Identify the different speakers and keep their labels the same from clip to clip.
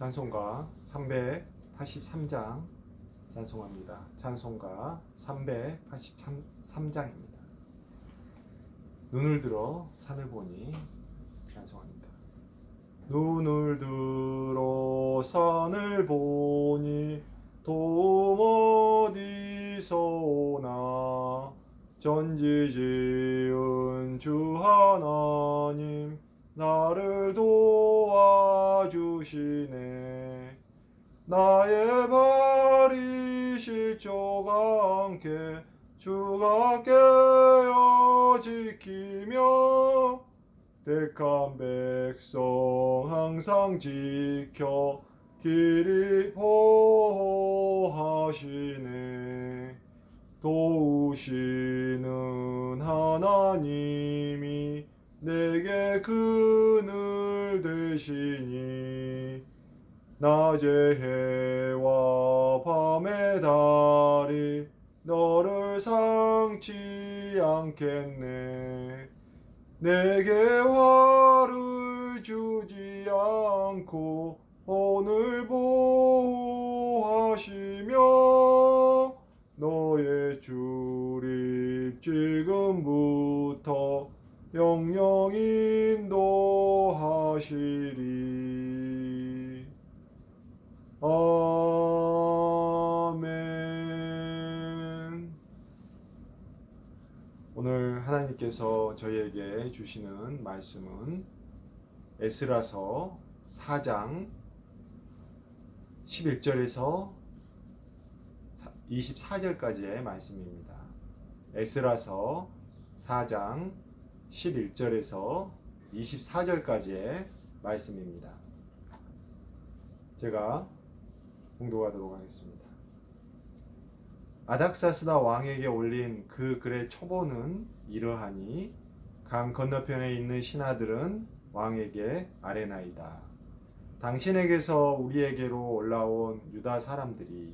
Speaker 1: 찬송가 383장 찬송합니다. 찬송가 383장입니다. 눈을 들어 산을 보니 찬송합니다. 눈을 들어 산을 보니 도움 어디서 오나 전지지은 주 하나님 나를 도와주시네. 나의 발이 실족 않게 주가 깨어 지키며 택한 백성 항상 지켜 길이 보호하시네. 도우시는 하나님이 내게 그늘 되시니 낮의 해와 밤의 달이 너를 상치 않겠네. 내게 화를 주지 않고 오늘 보호하시며 너의 출입 지금부터 영영 인도하시리. 아멘. 오늘 하나님께서 저희에게 주시는 말씀은 에스라서 4장 11절에서 24절까지의 말씀입니다. 에스라서 4장 11절에서 24절까지의 말씀입니다. 제가 봉독하도록 하겠습니다. 아닥사스다 왕에게 올린 그 글의 초본은 이러하니 강 건너편에 있는 신하들은 왕에게 아뢰나이다. 당신에게서 우리에게로 올라온 유다 사람들이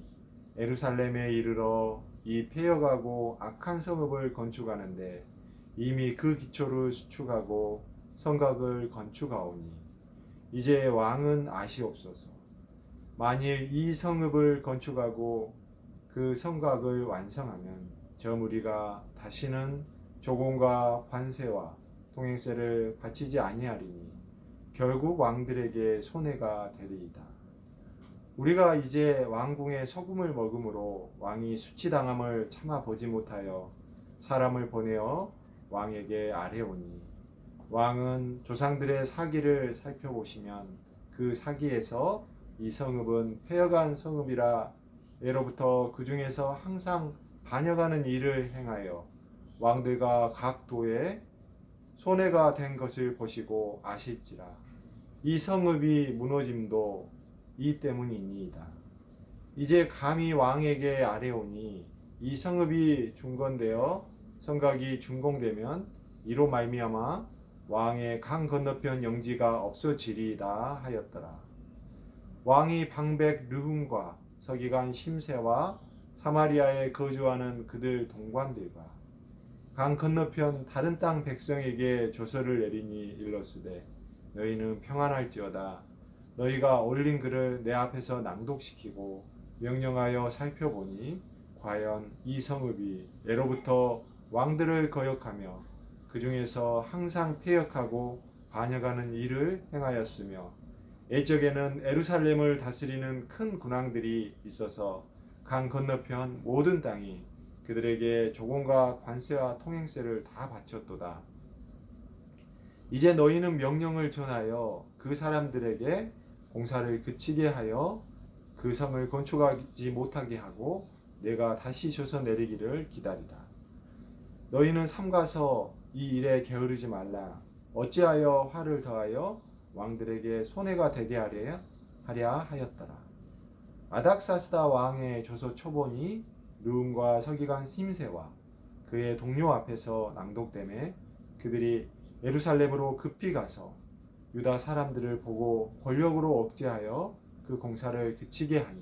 Speaker 1: 예루살렘에 이르러 이 폐허가고 악한 성읍을 건축하는데 이미 그 기초를 수축하고 성곽을 건축하오니 이제 왕은 아시옵소서. 만일 이 성읍을 건축하고 그 성곽을 완성하면 저 무리가 다시는 조공과 관세와 통행세를 바치지 아니하리니 결국 왕들에게 손해가 되리이다. 우리가 이제 왕궁의 소금을 먹음으로 왕이 수치당함을 참아 보지 못하여 사람을 보내어 왕에게 아뢰오니 왕은 조상들의 사기를 살펴보시면 그 사기에서 이 성읍은 폐허간 성읍이라 예로부터 그 중에서 항상 반역하는 일을 행하여 왕들과 각 도에 손해가 된 것을 보시고 아실지라. 이 성읍이 무너짐도 이 때문이니이다. 이제 감히 왕에게 아뢰오니 이 성읍이 중건되어 성곽이 준공되면 이로 말미암아 왕의 강 건너편 영지가 없어지리이다 하였더라. 왕이 방백 르훔과 서기관 심세와 사마리아에 거주하는 그들 동관들과 강 건너편 다른 땅 백성에게 조서를 내리니 일렀으되 너희는 평안할지어다. 너희가 올린 글을 내 앞에서 낭독시키고 명령하여 살펴보니 과연 이 성읍이 예로부터 왕들을 거역하며 그 중에서 항상 패역하고 반역하는 일을 행하였으며 옛적에는 예루살렘을 다스리는 큰 군왕들이 있어서 강 건너편 모든 땅이 그들에게 조공과 관세와 통행세를 다 바쳤도다. 이제 너희는 명령을 전하여 그 사람들에게 공사를 그치게 하여 그 성을 건축하지 못하게 하고 내가 다시 조서 내리기를 기다리라. 너희는 삼가서 이 일에 게으르지 말라. 어찌하여 화를 더하여 왕들에게 손해가 되게 하랴 하였더라. 아닥사스다 왕의 조서 초본이 르훔과 서기관 심세와 그의 동료 앞에서 낭독되매 그들이 예루살렘으로 급히 가서 유다 사람들을 보고 권력으로 억제하여 그 공사를 그치게 하니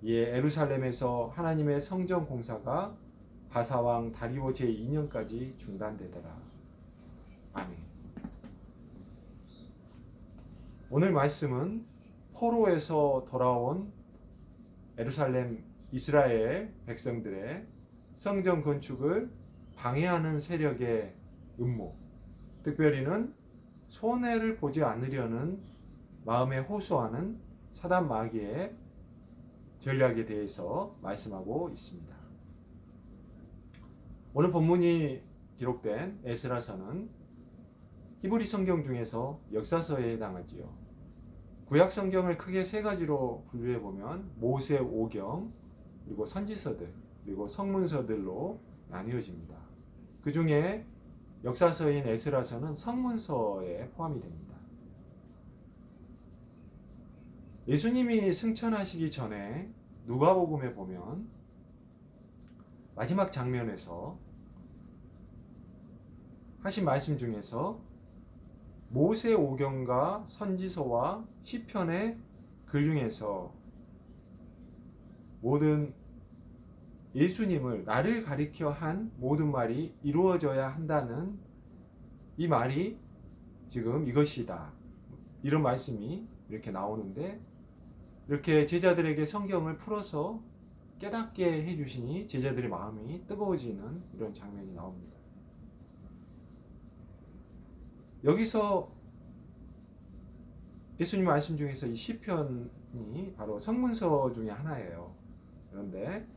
Speaker 1: 이에 예루살렘에서 하나님의 성전 공사가 바사왕 다리오 제2년까지 중단되더라. 아멘. 오늘 말씀은 포로에서 돌아온 예루살렘 이스라엘 백성들의 성전 건축을 방해하는 세력의 음모, 특별히는 손해를 보지 않으려는 마음에 호소하는 사단 마귀의 전략에 대해서 말씀하고 있습니다. 오늘 본문이 기록된 에스라서는 히브리 성경 중에서 역사서에 해당하지요. 구약 성경을 크게 세 가지로 분류해 보면 모세 오경, 그리고 선지서들, 그리고 성문서들로 나뉘어집니다. 그 중에 역사서인 에스라서는 성문서에 포함이 됩니다. 예수님이 승천하시기 전에 누가복음에 보면 마지막 장면에서 하신 말씀 중에서 모세 오경과 선지서와 시편의 글 중에서 모든 예수님을 나를 가리켜 한 모든 말이 이루어져야 한다는 이 말이 지금 이것이다. 이런 말씀이 이렇게 나오는데, 이렇게 제자들에게 성경을 풀어서 깨닫게 해주시니 제자들의 마음이 뜨거워지는 이런 장면이 나옵니다. 여기서 예수님 말씀 중에서 이 시편이 바로 성문서 중에 하나예요. 그런데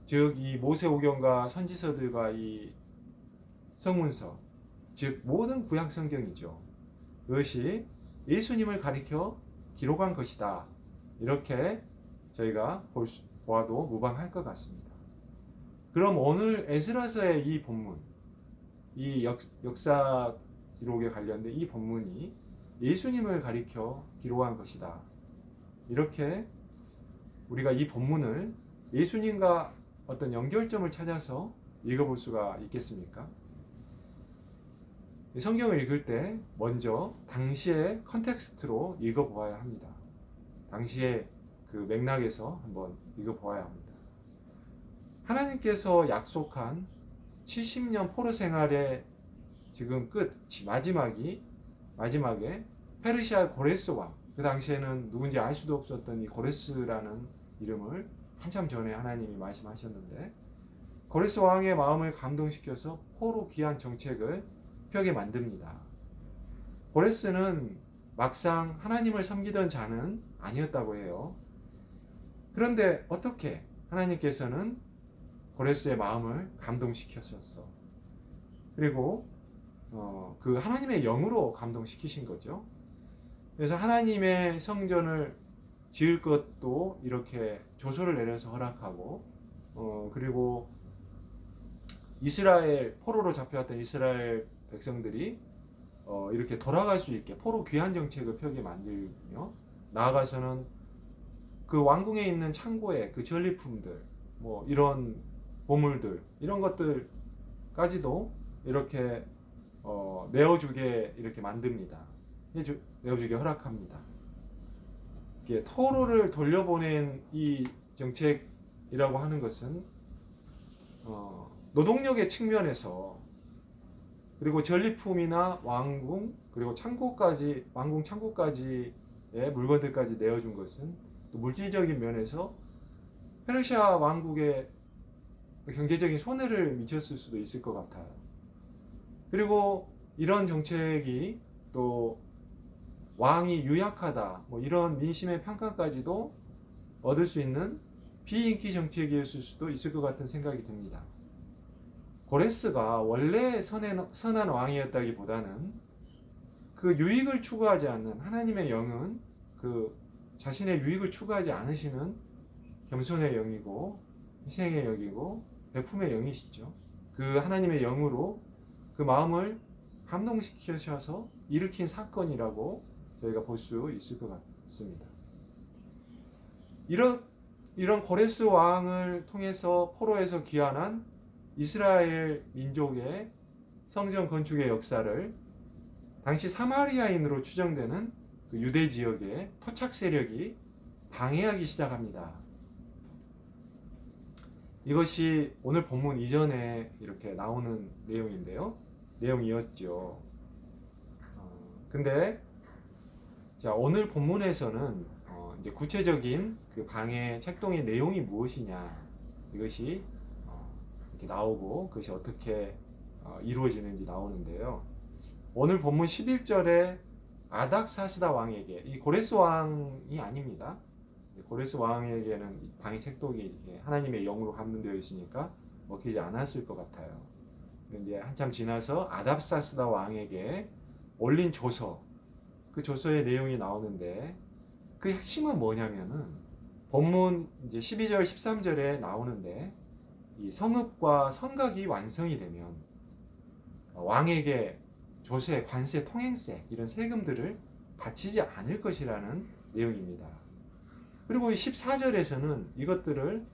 Speaker 1: 즉 이 모세오경과 선지서들과 이 성문서, 즉 모든 구약 성경이죠. 그것이 예수님을 가리켜 기록한 것이다. 이렇게 저희가 보아도 무방할 것 같습니다. 그럼 오늘 에스라서의 이 본문, 이 역사 기록에 관련된 이 본문이 예수님을 가리켜 기록한 것이다. 이렇게 우리가 이 본문을 예수님과 어떤 연결점을 찾아서 읽어볼 수가 있겠습니까? 성경을 읽을 때 먼저 당시의 컨텍스트로 읽어보아야 합니다. 당시의 그 맥락에서 한번 읽어보아야 합니다. 하나님께서 약속한 70년 포로 생활의 지금 끝, 마지막에 페르시아 고레스 왕, 그 당시에는 누군지 알 수도 없었던 이 고레스라는 이름을 한참 전에 하나님이 말씀하셨는데, 고레스 왕의 마음을 감동시켜서 포로 귀환 정책을 펴게 만듭니다. 고레스는 막상 하나님을 섬기던 자는 아니었다고 해요. 그런데 어떻게 하나님께서는 고레스의 마음을 감동시켰었어. 그리고 그 하나님의 영으로 감동시키신 거죠. 그래서 하나님의 성전을 지을 것도 이렇게 조서를 내려서 허락하고, 그리고 이스라엘 포로로 잡혀왔던 이스라엘 백성들이 이렇게 돌아갈 수 있게 포로 귀환 정책을 펴게 만들며, 나아가서는 그 왕궁에 있는 창고에 그 전리품들, 뭐 이런 보물들, 이런 것들까지도 이렇게 내어주게 이렇게 만듭니다. 내어주게 허락합니다. 이렇게 포로를 돌려보낸 이 정책이라고 하는 것은 노동력의 측면에서, 그리고 전리품이나 왕궁, 그리고 왕궁 창고까지의 물건들까지 내어준 것은 또 물질적인 면에서 페르시아 왕국의 경제적인 손해를 미쳤을 수도 있을 것 같아요. 그리고 이런 정책이 또 왕이 유약하다, 뭐 이런 민심의 평가까지도 얻을 수 있는 비인기 정책이었을 수도 있을 것 같은 생각이 듭니다. 고레스가 원래 선한 왕이었다기보다는 그 유익을 추구하지 않는 하나님의 영은 그 자신의 유익을 추구하지 않으시는 겸손의 영이고 희생의 영이고 베품의 영이시죠. 그 하나님의 영으로 그 마음을 감동시키셔서 일으킨 사건이라고 저희가 볼 수 있을 것 같습니다. 이런 고레스 왕을 통해서 포로에서 귀환한 이스라엘 민족의 성전 건축의 역사를 당시 사마리아인으로 추정되는 그 유대 지역의 토착 세력이 방해하기 시작합니다. 이것이 오늘 본문 이전에 이렇게 나오는 내용이었죠. 근데 자, 오늘 본문에서는 이제 구체적인 그 방의 책동의 내용이 무엇이냐 이것이 이렇게 나오고 그것이 어떻게 이루어지는지 나오는데요. 오늘 본문 11절에 아닥사스다 왕에게, 이 고레스 왕이 아닙니다. 고레스 왕에게는 방의 책독이 이렇게 하나님의 영으로 감동되어 있으니까 먹히지 않았을 것 같아요. 이제 한참 지나서 아닥사스다 왕에게 올린 조서, 그 조서의 내용이 나오는데 그 핵심은 뭐냐면은 본문 이제 12절 13절에 나오는데 이 성읍과 성곽이 완성이 되면 왕에게 조세, 관세, 통행세 이런 세금들을 바치지 않을 것이라는 내용입니다. 그리고 14절에서는 이것들을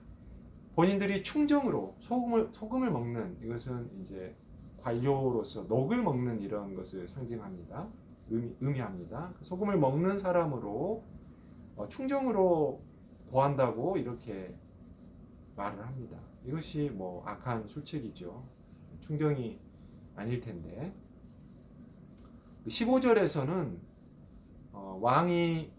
Speaker 1: 본인들이 충정으로 소금을 먹는, 이것은 이제 관료로서 녹을 먹는 이런 것을 상징합니다. 의미합니다. 소금을 먹는 사람으로 충정으로 고한다고 이렇게 말을 합니다. 이것이 뭐 악한 술책이죠. 충정이 아닐 텐데. 15절에서는 왕이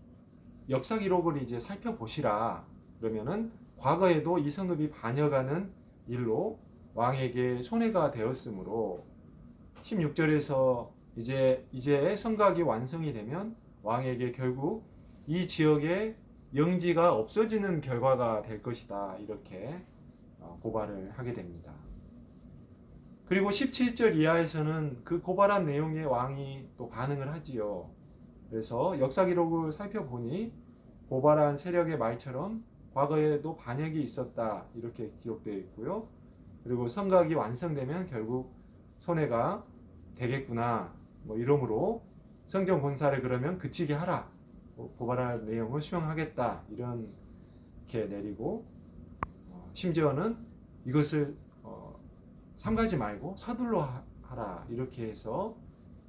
Speaker 1: 역사 기록을 이제 살펴보시라 그러면은 과거에도 이 성읍이 반역하는 일로 왕에게 손해가 되었으므로 16절에서 이제 성곽이 완성이 되면 왕에게 결국 이 지역의 영지가 없어지는 결과가 될 것이다 이렇게 고발을 하게 됩니다. 그리고 17절 이하에서는 그 고발한 내용에 왕이 또 반응을 하지요. 그래서 역사 기록을 살펴보니 고발한 세력의 말처럼 과거에도 반역이 있었다 이렇게 기록되어 있고요. 그리고 성곽이 완성되면 결국 손해가 되겠구나 뭐 이러므로 성전 공사를 그러면 그치게 하라, 고발할 내용을 수용하겠다 이렇게 내리고 심지어는 이것을 삼가지 말고 서둘러 하라 이렇게 해서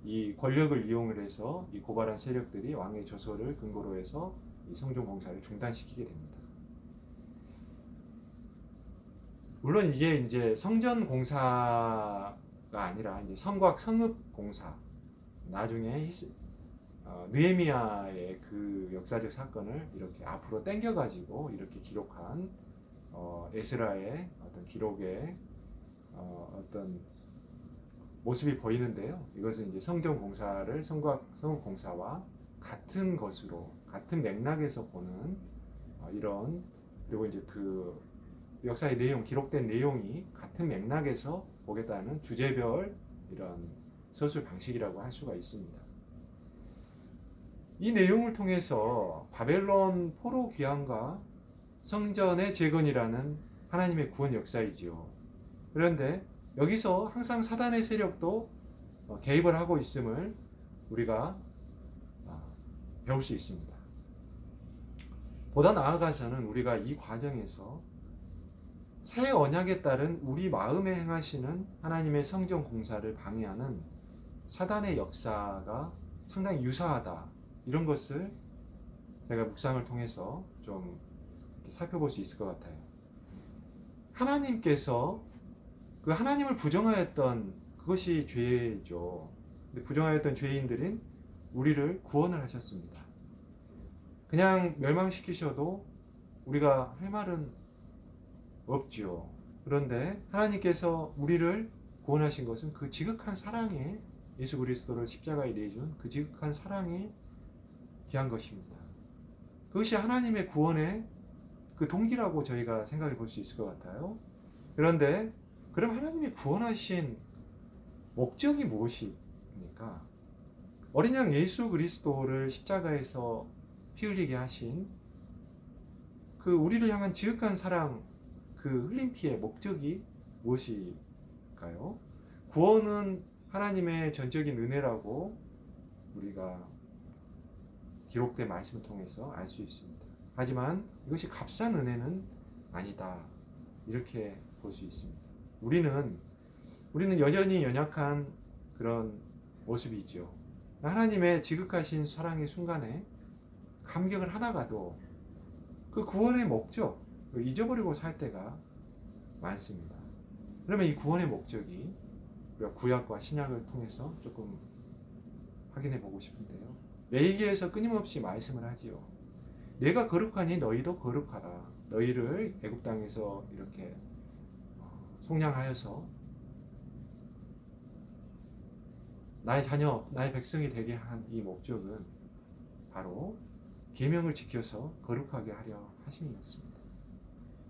Speaker 1: 이 권력을 이용을 해서 이 고발한 세력들이 왕의 조서를 근거로 해서 이 성전 공사를 중단시키게 됩니다. 물론 이게 이제 성전 공사가 아니라 이제 성곽 성읍 공사, 나중에 느헤미야의 그 역사적 사건을 이렇게 앞으로 당겨가지고 이렇게 기록한 에스라의 어떤 기록의 어떤 모습이 보이는데요. 이것은 이제 성전 공사를 성곽 성읍 공사와 같은 것으로, 같은 맥락에서 보는 이런, 그리고 이제 그 역사의 내용, 기록된 내용이 같은 맥락에서 보겠다는 주제별 이런 서술 방식이라고 할 수가 있습니다. 이 내용을 통해서 바벨론 포로 귀환과 성전의 재건이라는 하나님의 구원 역사이지요. 그런데 여기서 항상 사단의 세력도 개입을 하고 있음을 우리가 배울 수 있습니다. 보다 나아가서는 우리가 이 과정에서 새 언약에 따른 우리 마음에 행하시는 하나님의 성전 공사를 방해하는 사단의 역사가 상당히 유사하다, 이런 것을 제가 묵상을 통해서 좀 이렇게 살펴볼 수 있을 것 같아요. 하나님께서 그 하나님을 부정하였던 그것이 죄죠. 부정하였던 죄인들인 우리를 구원을 하셨습니다. 그냥 멸망시키셔도 우리가 할 말은 없지요. 그런데 하나님께서 우리를 구원하신 것은 그 지극한 사랑에, 예수 그리스도를 십자가에 내준 그 지극한 사랑에 귀한 것입니다. 그것이 하나님의 구원의 그 동기라고 저희가 생각해 볼 수 있을 것 같아요. 그런데 그럼 하나님이 구원하신 목적이 무엇입니까? 어린 양 예수 그리스도를 십자가에서 피 흘리게 하신 그 우리를 향한 지극한 사랑, 그 흘린 피의 목적이 무엇일까요? 구원은 하나님의 전적인 은혜라고 우리가 기록된 말씀을 통해서 알 수 있습니다. 하지만 이것이 값싼 은혜는 아니다, 이렇게 볼 수 있습니다. 우리는 여전히 연약한 그런 모습이죠. 하나님의 지극하신 사랑의 순간에 감격을 하다가도 그 구원의 목적을 잊어버리고 살 때가 많습니다. 그러면 이 구원의 목적이 우리가 구약과 신약을 통해서 조금 확인해 보고 싶은데요. 레위기에서 끊임없이 말씀을 하지요. 내가 거룩하니 너희도 거룩하라. 너희를 애굽 땅에서 이렇게 속량하여서 나의 자녀, 나의 백성이 되게 한 이 목적은 바로 계명을 지켜서 거룩하게 하려 하심이었습니다.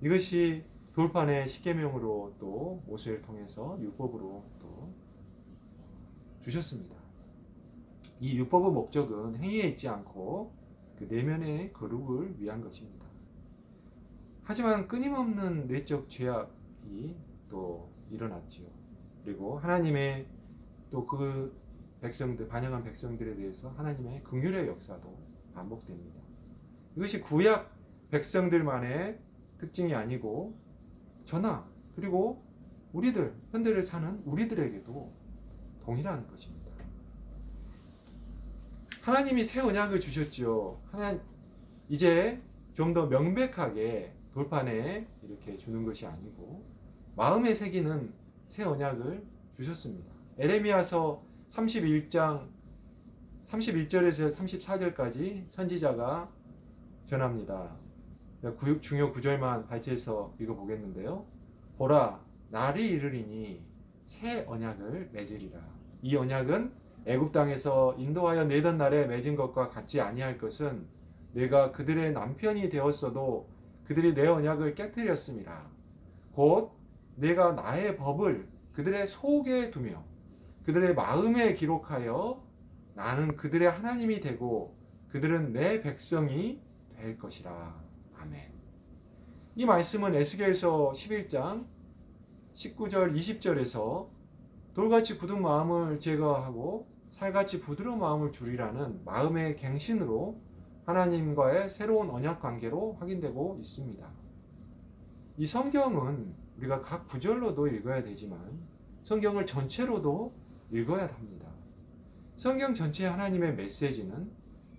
Speaker 1: 이것이 돌판의 십계명으로 또 모세를 통해서 율법으로 또 주셨습니다. 이 율법의 목적은 행위에 있지 않고 그 내면의 거룩을 위한 것입니다. 하지만 끊임없는 내적 죄악이 또 일어났지요. 그리고 하나님의 또 그 백성들, 반역한 백성들에 대해서 하나님의 긍휼의 역사도 반복됩니다. 이것이 구약 백성들만의 특징이 아니고 저나 그리고 우리들, 현대를 사는 우리들에게도 동일한 것입니다. 하나님이 새 언약을 주셨지요. 이제 좀 더 명백하게 돌판에 이렇게 주는 것이 아니고 마음에 새기는 새 언약을 주셨습니다. 에레미야서 31장 31절에서 34절까지 선지자가 전합니다. 중요 구절만 발췌해서 읽어보겠는데요. 보라, 날이 이르리니 새 언약을 맺으리라. 이 언약은 애굽 땅에서 인도하여 내던 날에 맺은 것과 같지 아니할 것은 내가 그들의 남편이 되었어도 그들이 내 언약을 깨뜨렸음이라. 곧 내가 나의 법을 그들의 속에 두며 그들의 마음에 기록하여 나는 그들의 하나님이 되고 그들은 내 백성이 될 것이라. 아멘. 이 말씀은 에스겔서 11장 19절 20절에서 돌같이 굳은 마음을 제거하고 살같이 부드러운 마음을 주리라는 마음의 갱신으로 하나님과의 새로운 언약 관계로 확인되고 있습니다. 이 성경은 우리가 각 구절로도 읽어야 되지만 성경을 전체로도 읽어야 합니다. 성경 전체의 하나님의 메시지는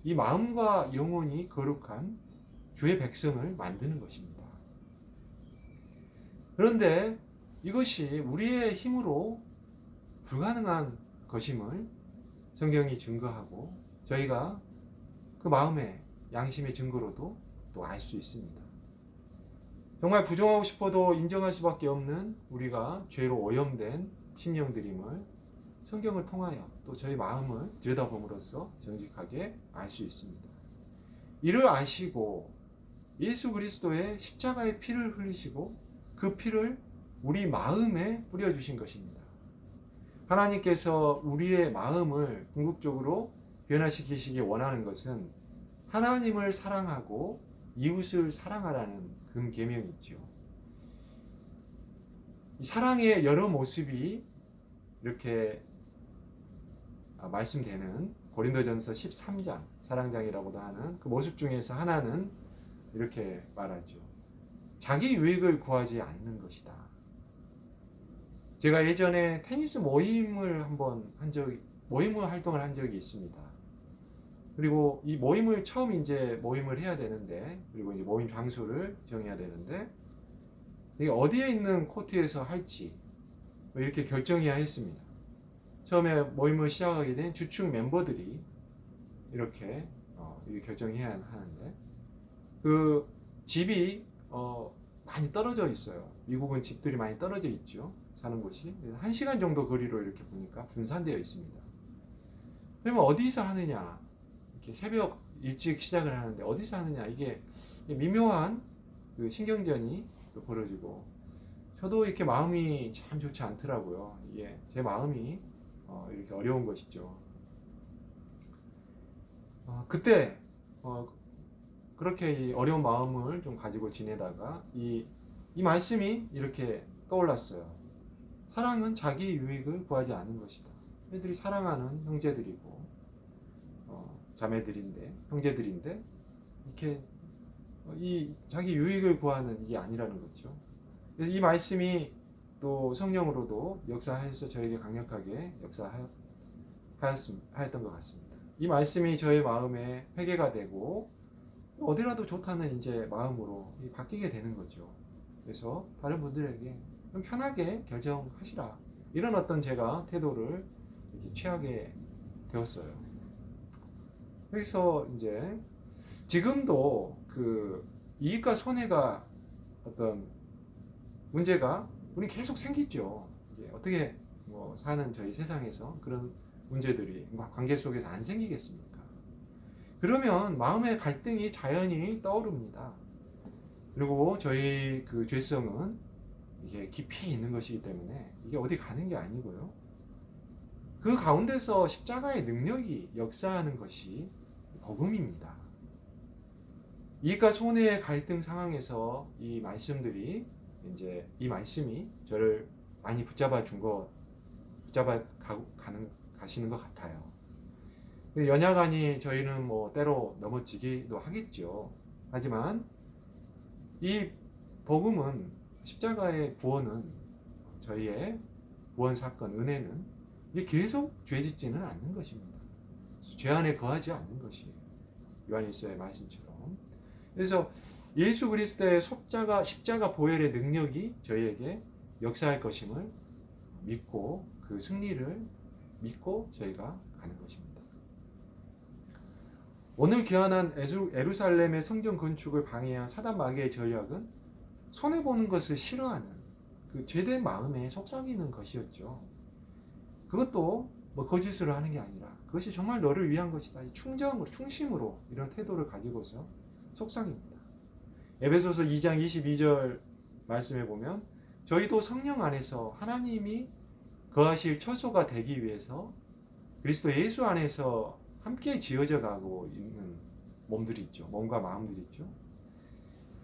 Speaker 1: 이 마음과 영혼이 거룩한 주의 백성을 만드는 것입니다. 그런데 이것이 우리의 힘으로 불가능한 것임을 성경이 증거하고 저희가 그 마음의 양심의 증거로도 또 알 수 있습니다. 정말 부정하고 싶어도 인정할 수밖에 없는 우리가 죄로 오염된 심령들임을 성경을 통하여 또 저희 마음을 들여다봄으로써 정직하게 알 수 있습니다. 이를 아시고 예수 그리스도의 십자가의 피를 흘리시고 그 피를 우리 마음에 뿌려주신 것입니다. 하나님께서 우리의 마음을 궁극적으로 변화시키시기 원하는 것은 하나님을 사랑하고 이웃을 사랑하라는 금계명이죠. 이 사랑의 여러 모습이 이렇게 말씀되는 고린도전서 13장 사랑장이라고도 하는 그 모습 중에서 하나는 이렇게 말하죠. 자기 유익을 구하지 않는 것이다. 제가 예전에 테니스 모임을 모임을 활동을 한 적이 있습니다. 그리고 이 모임을 처음 이제 모임을 해야 되는데, 그리고 이제 모임 장소를 정해야 되는데, 이게 어디에 있는 코트에서 할지 이렇게 결정해야 했습니다. 처음에 모임을 시작하게 된 주축 멤버들이 이렇게 결정해야 하는데, 그 집이 많이 떨어져 있어요. 미국은 집들이 많이 떨어져 있죠. 사는 곳이 1시간 정도 거리로 이렇게 보니까 분산되어 있습니다. 그러면 어디서 하느냐? 이렇게 새벽 일찍 시작을 하는데 어디서 하느냐? 이게 미묘한 그 신경전이 벌어지고, 저도 이렇게 마음이 참 좋지 않더라고요. 이게 제 마음이 이렇게 어려운 것이죠. 그때 그렇게 이 어려운 마음을 좀 가지고 지내다가 이 말씀이 이렇게 떠올랐어요. 사랑은 자기 유익을 구하지 않는 것이다. 애들이 사랑하는 형제들이고 자매들인데, 형제들인데 이렇게 이 자기 유익을 구하는 이게 아니라는 거죠. 그래서 이 말씀이 또 성령으로도 역사해서 저에게 강력하게 역사하였던 것 같습니다. 이 말씀이 저의 마음에 회개가 되고 어디라도 좋다는 이제 마음으로 바뀌게 되는 거죠. 그래서 다른 분들에게 좀 편하게 결정하시라, 이런 어떤 제가 태도를 이렇게 취하게 되었어요. 그래서 이제 지금도 그 이익과 손해가 어떤 문제가 우리 계속 생기죠. 이제 어떻게 뭐 사는 저희 세상에서 그런 문제들이 관계 속에서 안 생기겠습니까? 그러면 마음의 갈등이 자연히 떠오릅니다. 그리고 저희 그 죄성은 이게 깊이 있는 것이기 때문에 이게 어디 가는 게 아니고요. 그 가운데서 십자가의 능력이 역사하는 것이 복음입니다. 이익과 손해의 갈등 상황에서 이 말씀들이 이제 이 말씀이 저를 많이 가시는 것 같아요. 연약하니 저희는 뭐 때로 넘어지기도 하겠죠. 하지만 이 복음은 십자가의 구원은 저희의 구원 사건 은혜는 이게 계속 죄짓지는 않는 것입니다. 죄 안에 거하지 않는 것이에요. 요한일서의 말씀처럼. 그래서 예수 그리스도의 십자가 보혈의 능력이 저희에게 역사할 것임을 믿고 그 승리를 믿고 저희가 가는 것입니다. 오늘 귀환한 예루살렘의 성전 건축을 방해한 사단 마귀의 전략은 손해보는 것을 싫어하는 그 죄된 마음에 속삭이는 것이었죠. 그것도 뭐 거짓으로 하는 게 아니라 그것이 정말 너를 위한 것이다. 충심으로 이런 태도를 가지고서 속삭입니다. 에베소서 2장 22절 말씀에 보면 저희도 성령 안에서 하나님이 거하실 처소가 되기 위해서 그리스도 예수 안에서 함께 지어져 가고 있는 몸들이 있죠. 몸과 마음들이 있죠.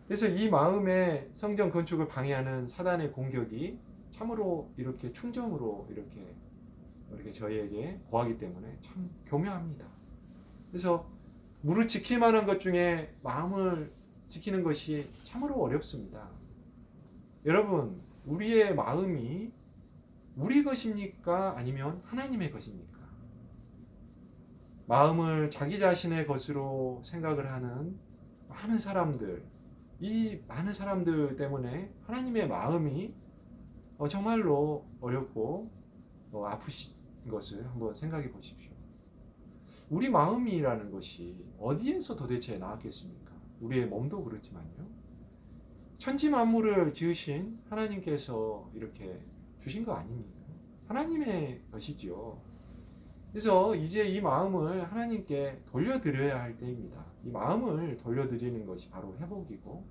Speaker 1: 그래서 이 마음의 성전 건축을 방해하는 사단의 공격이 참으로 이렇게 충정으로 이렇게 저희에게 거하기 때문에 참 교묘합니다. 그래서 무릇 지킬 만한 것 중에 마음을 지키는 것이 참으로 어렵습니다. 여러분, 우리의 마음이 우리 것입니까? 아니면 하나님의 것입니까? 마음을 자기 자신의 것으로 생각을 하는 많은 사람들, 이 많은 사람들 때문에 하나님의 마음이 정말로 어렵고 아프신 것을 한번 생각해 보십시오. 우리 마음이라는 것이 어디에서 도대체 나왔겠습니까? 우리의 몸도 그렇지만요. 천지 만물을 지으신 하나님께서 이렇게 주신 거 아닙니까? 하나님의 것이지요. 그래서 이제 이 마음을 하나님께 돌려드려야 할 때입니다. 이 마음을 돌려드리는 것이 바로 회복이고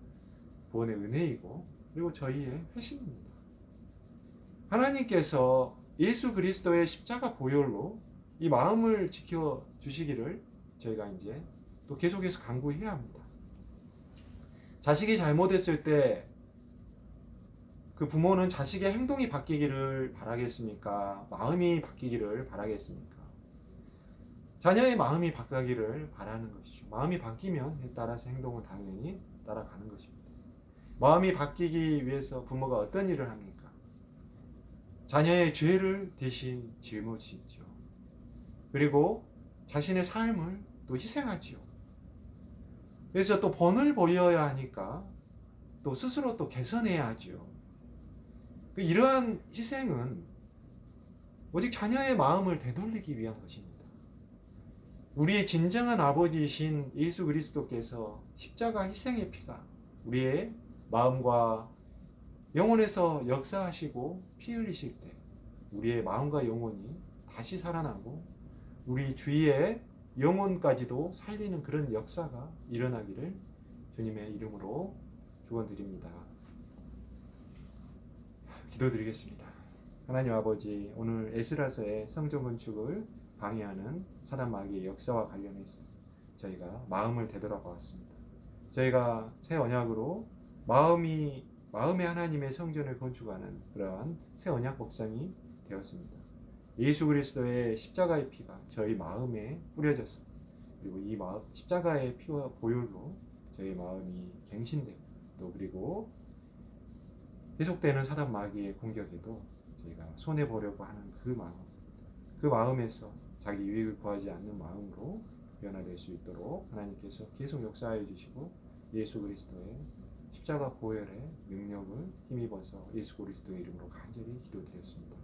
Speaker 1: 구원의 은혜이고 그리고 저희의 회심입니다. 하나님께서 예수 그리스도의 십자가 보혈로 이 마음을 지켜 주시기를 저희가 이제 또 계속해서 간구해야 합니다. 자식이 잘못했을 때 그 부모는 자식의 행동이 바뀌기를 바라겠습니까? 마음이 바뀌기를 바라겠습니까? 자녀의 마음이 바뀌기를 바라는 것이죠. 마음이 바뀌면 따라서 행동은 당연히 따라가는 것입니다. 마음이 바뀌기 위해서 부모가 어떤 일을 합니까? 자녀의 죄를 대신 짊어지죠. 그리고 자신의 삶을 또 희생하지요. 그래서 또 본을 보여야 하니까 또 스스로 또 개선해야 하죠. 이러한 희생은 오직 자녀의 마음을 되돌리기 위한 것입니다. 우리의 진정한 아버지이신 예수 그리스도께서 십자가 희생의 피가 우리의 마음과 영혼에서 역사하시고 피 흘리실 때 우리의 마음과 영혼이 다시 살아나고 우리 주위의 영혼까지도 살리는 그런 역사가 일어나기를 주님의 이름으로 축원드립니다. 기도드리겠습니다. 하나님 아버지, 오늘 에스라서의 성전 건축을 방해하는 사단 마귀의 역사와 관련해서 저희가 마음을 되돌아보았습니다. 저희가 새 언약으로 마음의 하나님의 성전을 건축하는 그러한 새 언약 복장이 되었습니다. 예수 그리스도의 십자가의 피가 저희 마음에 뿌려져서 그리고 이 십자가의 피와 보혈로 저희 마음이 갱신되고 또 그리고 계속되는 사단 마귀의 공격에도 저희가 손해보려고 하는 그 마음에서 자기 유익을 구하지 않는 마음으로 변화될 수 있도록 하나님께서 계속 역사하여 주시고 예수 그리스도의 십자가 보혈의 능력을 힘입어서 예수 그리스도의 이름으로 간절히 기도드렸습니다.